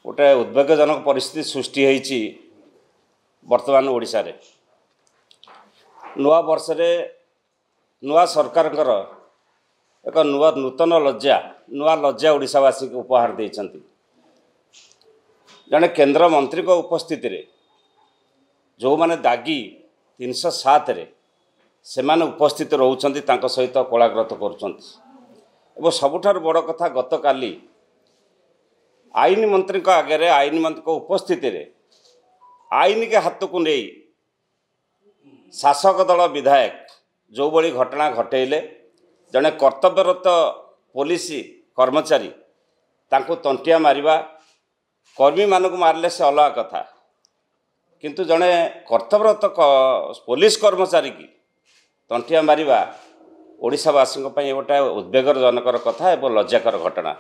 गोटे उद्वेगजनक परिस्थिति सृष्टि होती वर्तमान ओडिशा रे नुआ वर्ष रे नुआ सरकार एक नूतन लज्जा ओडिशावासी को उपहार देइछंती। जड़े केंद्र मंत्री को उपस्थिति रे जो माने दागी 307 रे से माने उपस्थित रहउछंती तांको सहित कोलाग्रत करूछंती। एवं सबुठार बड़ कथा गत काली आईन मंत्री को आगे आईन मंत्री को उपस्थिति रे आईन के हाथ को नहीं शासक दल विधायक जो बड़ी घटना घटेले जड़े कर्तव्यरत पुलिस कर्मचारी तांको तंटिया मारिबा कर्मी मानक मारले से अलग कथा किंतु जड़े कर्तव्यरत पुलिस कर्मचारी की तंटिया मारिबा ओडिशावासी गोटे उद्वेगजनकर कथा एवं लज्जाकर घटना।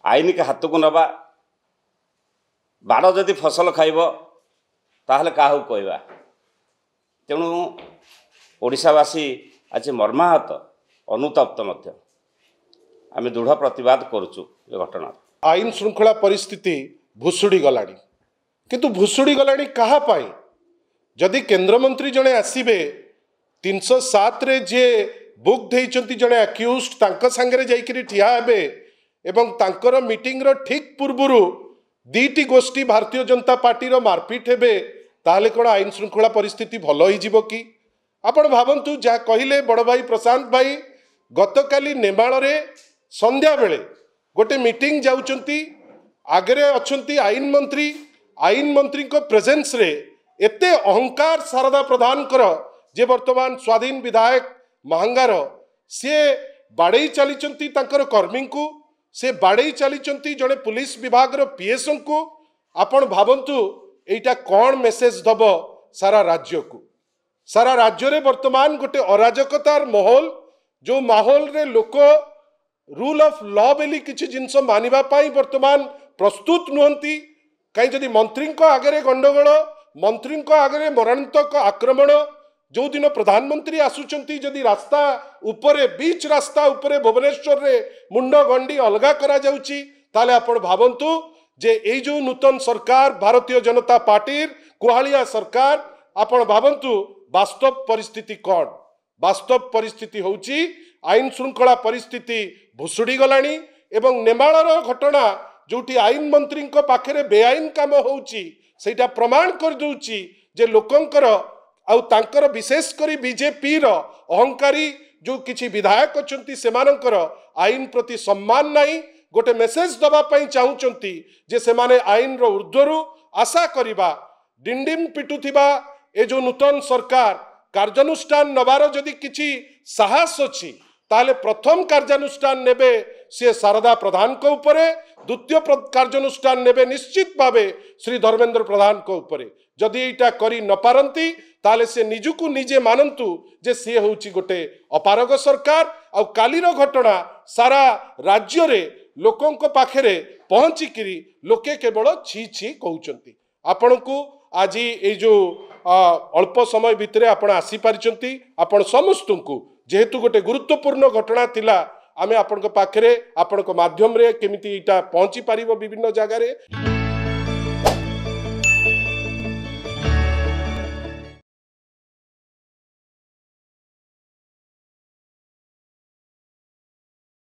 आईन के हाथ को नवा बाड़ जदि फसल खाइब ताहले काहू कहवा। तेणु ओडिशावासी आज मर्माहत अनुतप्त मध्य आम दृढ़ प्रतिवाद करुचु घटना। आईन श्रृंखला परिस्थिति भुसुड़ी गलानी किंतु भुसुड़ी गलानी कहा पाई जदि केंद्रमंत्री जड़े आसबे 307 रे जे बुक देइचंती जड़े अक्यूज्ड तांका संगे जाइकरी ठिया हेबे एवं तांकर मीटिंग रो ठीक पूर्वरु दीटी गोष्ठी भारतीय जनता पार्टी रो मारपीट हेबे ताहले कोन आईन श्रृंखला परिस्थिति भलो होई जिवो कि आपण भावंतु जा कहिले बड़ भाई प्रशांत भाई गतकाली नेमाल रे संध्या बेले गोटे मीटिंग जाउचंती आगरे अछंती आईन मंत्री को प्रेजेंस रे एते अहंकार शारदा प्रधान कर जे वर्तमान स्वाधीन विधायक महंगार सी बाड़े चली तांकर कर्मी को से बाड़े चली जड़े पुलिस विभाग पीएसओ को आपण भावंतु एटा कौन मेसेज दब सारा राज्य को। सारा राज्य रे वर्तमान गोटे अराजकतार माहौल जो माहौल रे लोक रूल ऑफ लॉ बेली किछि जिनस मानिबा पाई वर्तमान प्रस्तुत नुहंती। कहीं जदि मंत्री आगे गंडगोल मंत्री आगे मरणांतक आक्रमण जो दिन प्रधानमंत्री आसुचंती जदि रास्ता उपरे बीच रास्ता उपरे भुवनेश्वर रे मुंड गंडी अलगा करा जाउची ताले आपण भावंतु जे एई जो नूतन सरकार भारतीय जनता पार्टी कुहालिया सरकार आपण भावंतु वास्तव परिस्थिति कौन। वास्तव परिस्थिति होउची आईन श्रृंखला परिस्थिति भुसुड़ी गलानी एवं नेमाळर घटना जोटी आईन मंत्री पाखरे बेआईन काम होउची सेटा प्रमाण कर दउची जे लोकंकर आउ तांकर विशेष करी बीजेपी रो अहंकारी जो किछि विधायक अछंती सेमानंकर आईन प्रति सम्मान नाही गोटे मेसेज दबा पई चाहुचंती जे सेमाने आईन रो ऊर्ध्वरु आशा करिबा डिंडिम पिटुथिबा ए जो नूतन सरकार कार्यानुष्ठान नबार जदि किछि साहस अछि ताले प्रथम कार्यानुष्ठान नेबे से शारदा प्रधान को उपरे द्वितीय कार्यानुष्ठान नेबे निश्चित भावे श्री धर्मेंद्र प्रधान को उपरे जदि एटा करी न पारंती ताले से निजुकु निजे मानंतु जे सी होउची गोटे अपारग सरकार आ कालीर घटना सारा राज्य रे लोकों को पाखरे पहुंची किरी लोके केवल छी छी कहउचंती। आपनकु आज ए जो अल्प समय भितरे आपण आसी पारिचंती आपण समस्तंकु जेहेतु गोटे गुरुत्वपूर्ण घटना थिला आमे आपण पाखरे आपण माध्यम रे केमिति एटा पहुंची पारिबो विभिन्न जगह रे।